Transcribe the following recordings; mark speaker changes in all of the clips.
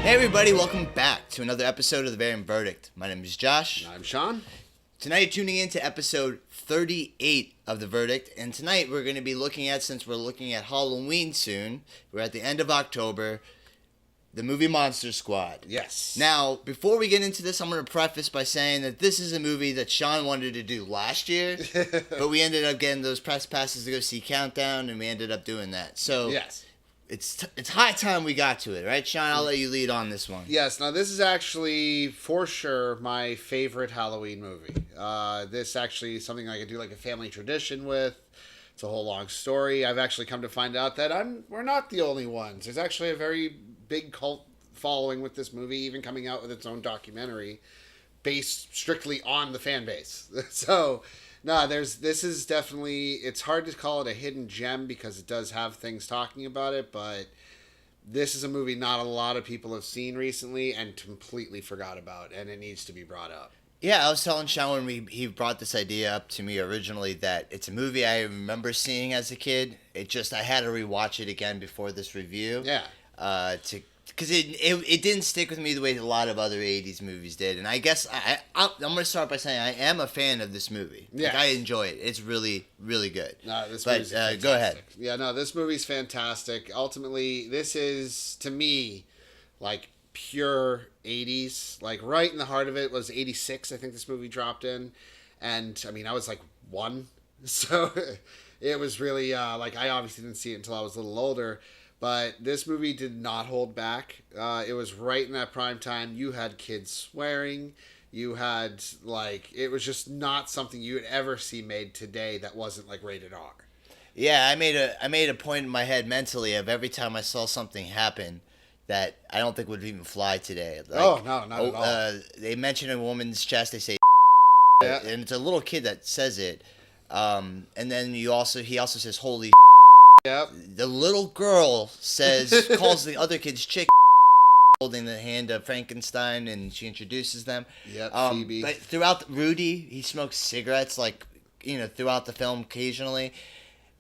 Speaker 1: Hey everybody, welcome back to another episode of The Variant Verdict. My name is Josh.
Speaker 2: And I'm Sean.
Speaker 1: Tonight you're tuning in to episode 38 of The Verdict, and tonight we're going to be looking at, since we're looking at Halloween soon, we're at the end of October, the movie Monster Squad.
Speaker 2: Yes.
Speaker 1: Now, before we get into this, I'm going to preface by saying that this is a movie that Sean wanted to do last year, but we ended up getting those press passes to go see Countdown, and we ended up doing that. So
Speaker 2: yes.
Speaker 1: It's high time we got to it, right, Sean? I'll let you lead on this one.
Speaker 2: Yes. Now, this is actually, for sure, my favorite Halloween movie. This actually is something I could do like a family tradition with. It's a whole long story. I've actually come to find out that we're not the only ones. There's actually a very big cult following with this movie, even coming out with its own documentary based strictly on the fan base. So, no, this is definitely, it's hard to call it a hidden gem because it does have things talking about it, but this is a movie not a lot of people have seen recently and completely forgot about, and it needs to be brought up.
Speaker 1: Yeah, I was telling Sean when he brought this idea up to me originally that it's a movie I remember seeing as a kid. I had to rewatch it again before this review.
Speaker 2: Yeah.
Speaker 1: Because it didn't stick with me the way a lot of other 80s movies did. And I guess I'm going to start by saying I am a fan of this movie.
Speaker 2: Yeah.
Speaker 1: Like, I enjoy it. It's really, really good.
Speaker 2: No, this
Speaker 1: but
Speaker 2: movie's fantastic.
Speaker 1: Go ahead.
Speaker 2: Yeah, no, this movie's fantastic. Ultimately, this is, to me, like pure 80s. Like right in the heart of it was 86, I think this movie dropped in. And, I mean, I was like 1. So it was really, like, I obviously didn't see it until I was a little older. But this movie did not hold back. It was right in that prime time. You had kids swearing. You had, like, it was just not something you would ever see made today that wasn't, like, rated R.
Speaker 1: Yeah, I made a point in my head mentally of every time I saw something happen that I don't think would even fly today. Like,
Speaker 2: oh, no, not at all.
Speaker 1: They mention a woman's chest, they say,
Speaker 2: yeah.
Speaker 1: And it's a little kid that says it. And then he also says, holy.
Speaker 2: Yep.
Speaker 1: The little girl calls the other kids chick, holding the hand of Frankenstein, and she introduces them.
Speaker 2: Yep, Phoebe.
Speaker 1: But throughout, Rudy, he smokes cigarettes, like, throughout the film occasionally.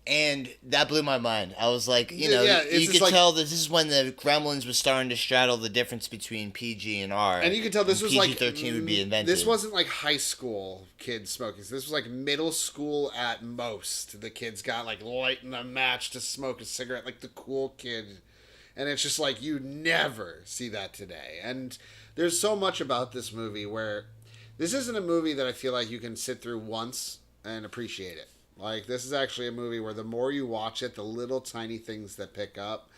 Speaker 1: And that blew my mind. I was like, you could tell that this is when the Gremlins was starting to straddle the difference between PG and R.
Speaker 2: And you could tell this was like
Speaker 1: PG-13 would be invented.
Speaker 2: This wasn't like high school kids smoking. This was like middle school at most. The kids got like lighting a match to smoke a cigarette, like the cool kid. And it's just like you never see that today. And there's so much about this movie where this isn't a movie that I feel like you can sit through once and appreciate it. Like, this is actually a movie where the more you watch it, the little tiny things that pick up,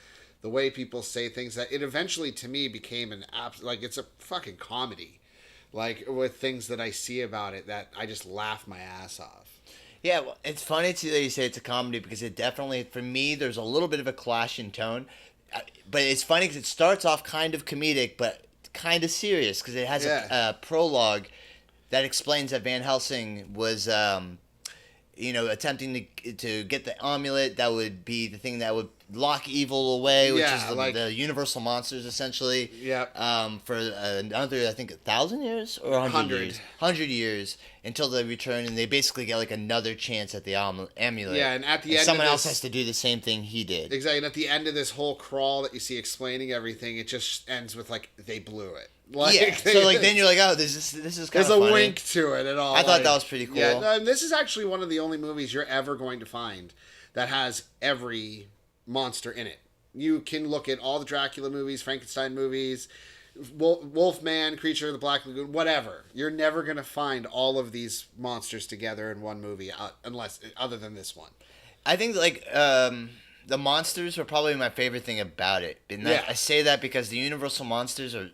Speaker 2: the way people say things, that it eventually, to me, became it's a fucking comedy. Like, with things that I see about it that I just laugh my ass off.
Speaker 1: Yeah, well, it's funny, too, that you say it's a comedy, because it definitely, for me, there's a little bit of a clash in tone. But it's funny because it starts off kind of comedic, but kind of serious, because it has a prologue that explains that Van Helsing was... attempting to get the amulet that would be the thing that would lock evil away, which is the universal monsters, essentially.
Speaker 2: Yeah.
Speaker 1: For another, I think, 1,000 years or 100 years? 100 years until they return, and they basically get like another chance at the amulet.
Speaker 2: Yeah, and at the end,
Speaker 1: someone else has to do the same thing he did.
Speaker 2: Exactly, and at the end of this whole crawl that you see explaining everything, it just ends with like they blew it. Like,
Speaker 1: so like then you're like, oh, this is kind of funny.
Speaker 2: There's a wink to it at all.
Speaker 1: I thought that was pretty cool.
Speaker 2: Yeah, and this is actually one of the only movies you're ever going to find that has every monster in it. You can look at all the Dracula movies, Frankenstein movies, Wolfman, Creature of the Black Lagoon, whatever. You're never going to find all of these monsters together in one movie, other than this one.
Speaker 1: I think the monsters were probably my favorite thing about it. And I say that because the Universal monsters are...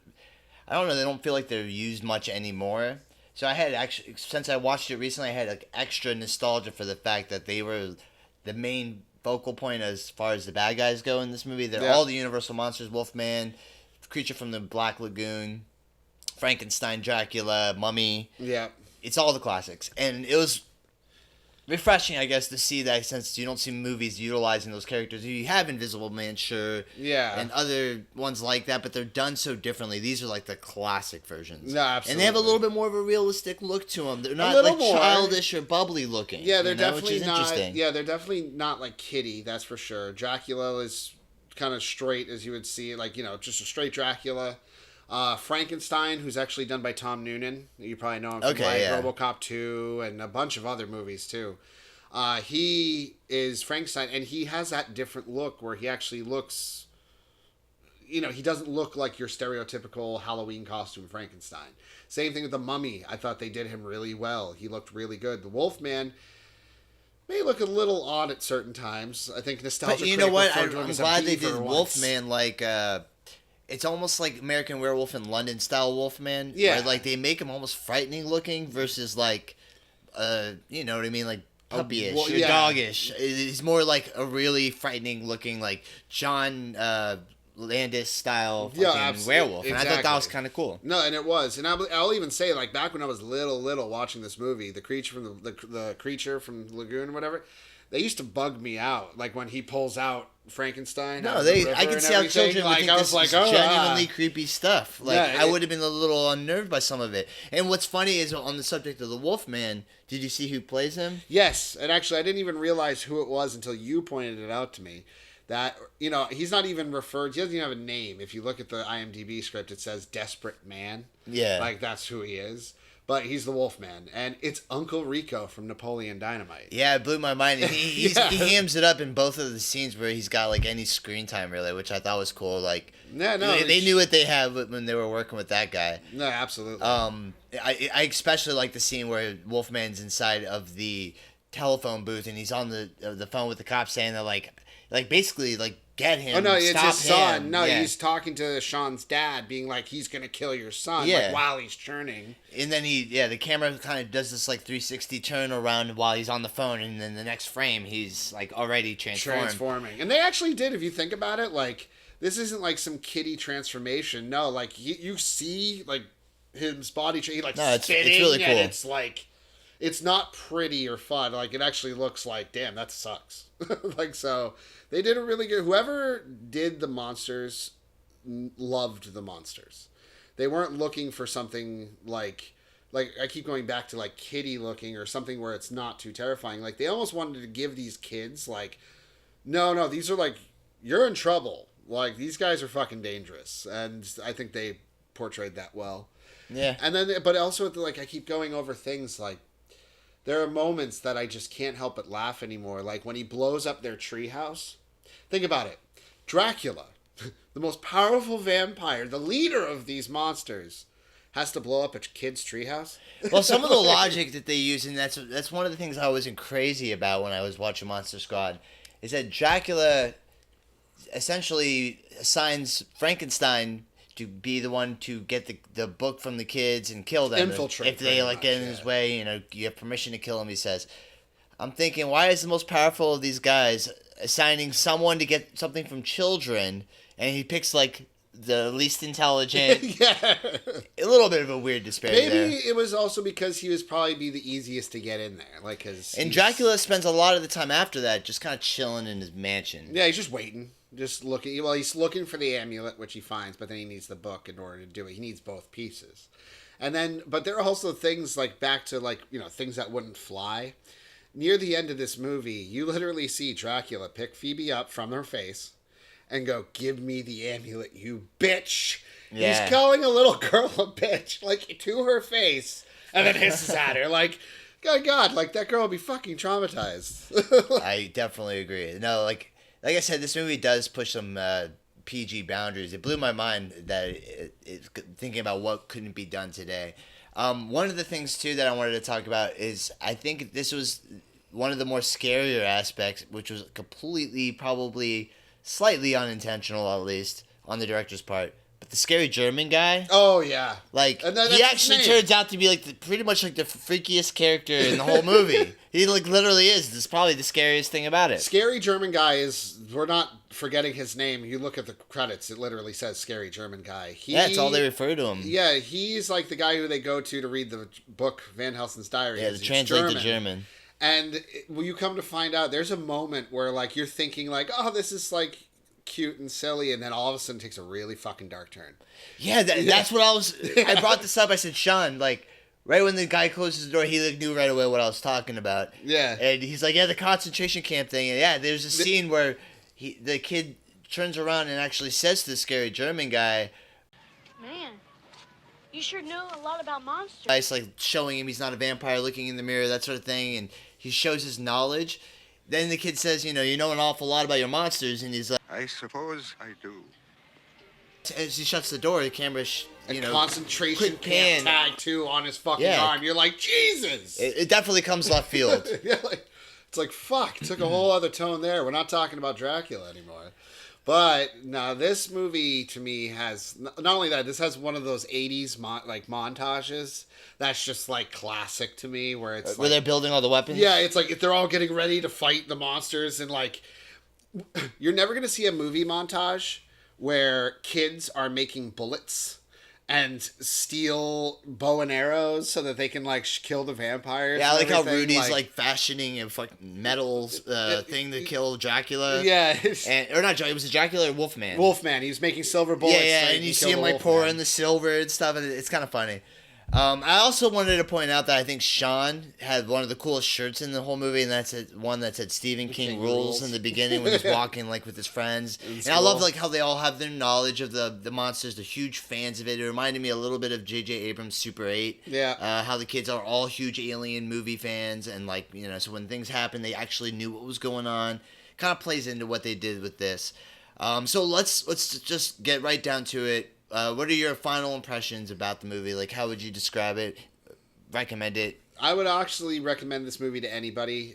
Speaker 1: I don't know, they don't feel like they're used much anymore. So I had actually, since I watched it recently, I had like extra nostalgia for the fact that they were the main focal point as far as the bad guys go in this movie. They're all the Universal monsters: Wolfman, Creature from the Black Lagoon, Frankenstein, Dracula, Mummy.
Speaker 2: Yeah.
Speaker 1: It's all the classics. And it was refreshing, I guess, to see that, since you don't see movies utilizing those characters. You have Invisible Man, sure, and other ones like that, but they're done so differently. These are like the classic versions.
Speaker 2: No, absolutely.
Speaker 1: And they have a little bit more of a realistic look to them. They're not like childish or bubbly looking.
Speaker 2: Yeah, they're definitely
Speaker 1: which is
Speaker 2: not.
Speaker 1: interesting.
Speaker 2: Yeah, they're definitely not like kiddie. That's for sure. Dracula is kind of straight as you would see, like, just a straight Dracula. Frankenstein, who's actually done by Tom Noonan. You probably know him from RoboCop 2 and a bunch of other movies too. He is Frankenstein, and he has that different look where he actually looks, he doesn't look like your stereotypical Halloween costume Frankenstein. Same thing with the Mummy. I thought they did him really well. He looked really good. The Wolfman may look a little odd at certain times. I think nostalgia.
Speaker 1: But you know what? I'm glad they did Wolfman like. It's almost like American Werewolf in London style Wolfman.
Speaker 2: Yeah.
Speaker 1: Where, like, they make him almost frightening looking versus, like, you know what I mean? Like, puppyish or doggish. He's more like a really frightening looking, like, John Landis style fucking werewolf. And I thought that was kind of cool.
Speaker 2: No, and it was. And I'll even say, like, back when I was little watching this movie, the creature from the creature from Lagoon or whatever, they used to bug me out. Like, when he pulls out Frankenstein.
Speaker 1: No, I can see how children would think this is genuinely creepy stuff. Like, I would have been a little unnerved by some of it. And what's funny is, on the subject of the Wolfman, did you see who plays him?
Speaker 2: Yes, and actually I didn't even realize who it was until you pointed it out to me. That, he's not even referred, he doesn't even have a name. If you look at the IMDb script, it says Desperate Man.
Speaker 1: Yeah.
Speaker 2: Like, that's who he is. But he's the Wolfman, and it's Uncle Rico from Napoleon Dynamite.
Speaker 1: Yeah, it blew my mind. He hams it up in both of the scenes where he's got, like, any screen time, really, which I thought was cool. Like, they knew what they had when they were working with that guy.
Speaker 2: No, absolutely.
Speaker 1: I especially like the scene where Wolfman's inside of the telephone booth, and he's on the phone with the cops saying that, like basically, like, get him.
Speaker 2: Oh, no, it's his son.
Speaker 1: Him.
Speaker 2: No, he's talking to Sean's dad, being like, he's going to kill your son, like, while he's churning.
Speaker 1: And then the camera kind of does this, like, 360 turn around while he's on the phone, and then the next frame, he's, like, already transforming.
Speaker 2: And they actually did, if you think about it, like, this isn't, like, some kiddie transformation. No, like, you see, like, his body, it's
Speaker 1: really cool.
Speaker 2: And it's, like, it's not pretty or fun. Like, it actually looks like, damn, that sucks. Like, so they did a really good. Whoever did the monsters loved the monsters. They weren't looking for something like I keep going back to, like, kiddie looking or something where it's not too terrifying. Like, they almost wanted to give these kids, like, no, these are, like, you're in trouble. Like, these guys are fucking dangerous. And I think they portrayed that well.
Speaker 1: Yeah.
Speaker 2: And then, but also, like, I keep going over things like, there are moments that I just can't help but laugh anymore. Like when he blows up their treehouse. Think about it. Dracula, the most powerful vampire, the leader of these monsters, has to blow up a kid's treehouse.
Speaker 1: Well, some of the logic that they use, and that's one of the things I wasn't crazy about when I was watching Monster Squad, is that Dracula essentially assigns Frankenstein to be the one to get the book from the kids and kill them.
Speaker 2: Infiltrate.
Speaker 1: If they get in his way, you have permission to kill him, he says. I'm thinking, why is the most powerful of these guys assigning someone to get something from children, and he picks, like, the least intelligent?
Speaker 2: Yeah.
Speaker 1: A little bit of a weird disparity there.
Speaker 2: Maybe it was also because he was probably be the easiest to get in there. Like,
Speaker 1: and Dracula spends a lot of the time after that just kind of chilling in his mansion.
Speaker 2: Yeah, he's just waiting. Just looking. Well, he's looking for the amulet, which he finds, but then he needs the book in order to do it. He needs both pieces. And then, but there are also things like back to, like, things that wouldn't fly. Near the end of this movie, you literally see Dracula pick Phoebe up from her face and go, "Give me the amulet, you bitch." Yeah. He's calling a little girl a bitch, like, to her face, and then hisses at her, like, God, like, that girl will be fucking traumatized.
Speaker 1: I definitely agree. No, like I said, this movie does push some PG boundaries. It blew my mind that it thinking about what couldn't be done today. One of the things, too, that I wanted to talk about is I think this was one of the more scarier aspects, which was completely, probably slightly unintentional, at least, on the director's part. But the scary German guy.
Speaker 2: Oh, yeah.
Speaker 1: Like, he actually turns out to be, like, pretty much, like, the freakiest character in the whole movie. He, like, literally is. This is probably the scariest thing about it.
Speaker 2: Scary German guy is, we're not forgetting his name. You look at the credits, it literally says Scary German guy.
Speaker 1: That's all they refer to him.
Speaker 2: Yeah, he's, like, the guy who they go to read the book Van Helsing's Diary.
Speaker 1: Yeah, to translate to German.
Speaker 2: And when you come to find out, there's a moment where, like, you're thinking, like, oh, this is, like, cute and silly, and then all of a sudden takes a really fucking dark turn.
Speaker 1: Yeah, that's what I brought this up. I said, Sean, like, right when the guy closes the door, he, like, knew right away what I was talking about.
Speaker 2: Yeah.
Speaker 1: And he's like, yeah, the concentration camp thing. And yeah, there's a scene where the kid turns around and actually says to the scary German guy,
Speaker 3: Man, you sure know a lot about monsters.
Speaker 1: it's like showing him he's not a vampire, looking in the mirror, that sort of thing, and he shows his knowledge. Then the kid says, you know an awful lot about your monsters, and he's like,
Speaker 4: I suppose I do.
Speaker 1: as he shuts the door, the camera,
Speaker 2: concentration
Speaker 1: quick
Speaker 2: camp
Speaker 1: pan.
Speaker 2: tattoo on his fucking arm. You're like, Jesus!
Speaker 1: It definitely comes left field.
Speaker 2: Yeah, it's like, fuck, it took a whole other tone there. We're not talking about Dracula anymore. But, no, this movie, to me, has... Not only that, this has one of those 80s, montages that's just, like, classic to me, where it's
Speaker 1: Where they're building all the weapons?
Speaker 2: Yeah, it's like, if they're all getting ready to fight the monsters, and, like... You're never going to see a movie montage where kids are making bullets and steal bow and arrows so that they can, like, kill the vampires.
Speaker 1: Yeah, I like how Rudy's, like fashioning a fucking metal thing to kill Dracula.
Speaker 2: Yeah.
Speaker 1: Or not Dracula, it was Dracula or Wolfman?
Speaker 2: Wolfman, he was making silver bullets.
Speaker 1: Yeah,
Speaker 2: so
Speaker 1: and you see him, like, pouring the silver and stuff, and it's kind of funny. I also wanted to point out that I think Sean had one of the coolest shirts in the whole movie, and that's one that said Stephen King rules in the beginning when he's walking like with his friends. And cool. I love like how they all have their knowledge of the monsters. They're huge fans of it. It reminded me a little bit of J.J. Abrams' Super 8.
Speaker 2: Yeah.
Speaker 1: How the kids are all huge alien movie fans, and like so when things happen, they actually knew what was going on. Kind of plays into what they did with this. So let's just get right down to it. What are your final impressions about the movie? Like, how would you describe it? Recommend it?
Speaker 2: I would actually recommend this movie to anybody.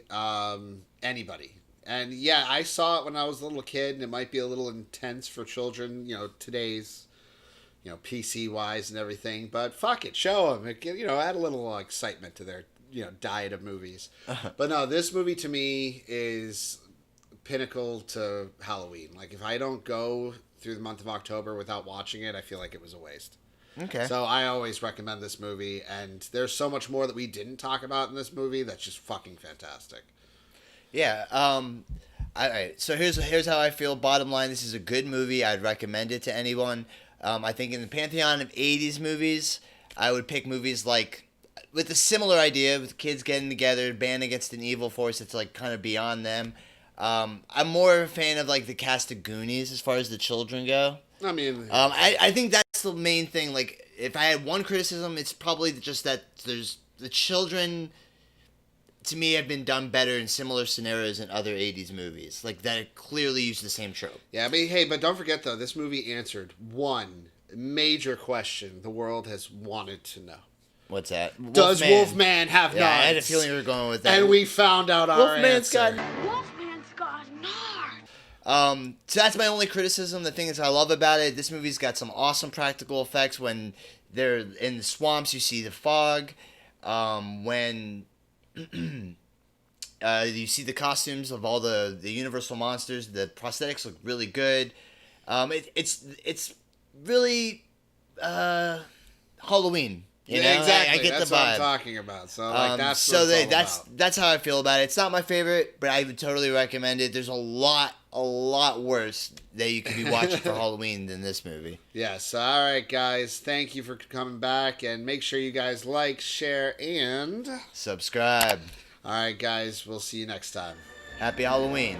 Speaker 2: Anybody. And yeah, I saw it when I was a little kid, and it might be a little intense for children, today's, PC-wise and everything. But fuck it, show them. Add a little excitement to their, diet of movies. But no, this movie to me is pinnacle to Halloween. Like, if I don't go through the month of October without watching it, I feel like it was a waste.
Speaker 1: Okay.
Speaker 2: So I always recommend this movie, and there's so much more that we didn't talk about in this movie that's just fucking fantastic.
Speaker 1: Yeah. All right. So here's how I feel. Bottom line, this is a good movie. I'd recommend it to anyone. I think in the pantheon of 80s movies, I would pick movies like with a similar idea, with kids getting together, band against an evil force that's like kind of beyond them. I'm more of a fan of like the cast of Goonies as far as the children go.
Speaker 2: I mean,
Speaker 1: I think that's the main thing. Like, if I had one criticism, it's probably just that there's the children. To me, have been done better in similar scenarios in other 80s movies. Like, that clearly use the same trope.
Speaker 2: Yeah, but don't forget, though, this movie answered one major question the world has wanted to know.
Speaker 1: What's that?
Speaker 2: Does Wolfman have knives?
Speaker 1: I had a feeling you were going with that.
Speaker 2: And we found out our answer.
Speaker 3: Wolfman's got nards.
Speaker 1: So that's my only criticism. The thing is I love about it, this movie's got some awesome practical effects. When they're in the swamps, you see the fog. When... you see the costumes of all the Universal monsters. The prosthetics look really good. It's really Halloween.
Speaker 2: Exactly.
Speaker 1: I get
Speaker 2: that's
Speaker 1: the vibe.
Speaker 2: what I'm talking about. So that's what it's all about.
Speaker 1: That's how I feel about it. It's not my favorite, but I would totally recommend it. There's a lot worse that you could be watching for Halloween than this movie.
Speaker 2: Yes. All right, guys. Thank you for coming back, and make sure you guys like, share, and
Speaker 1: subscribe.
Speaker 2: All right, guys. We'll see you next time.
Speaker 1: Happy Halloween.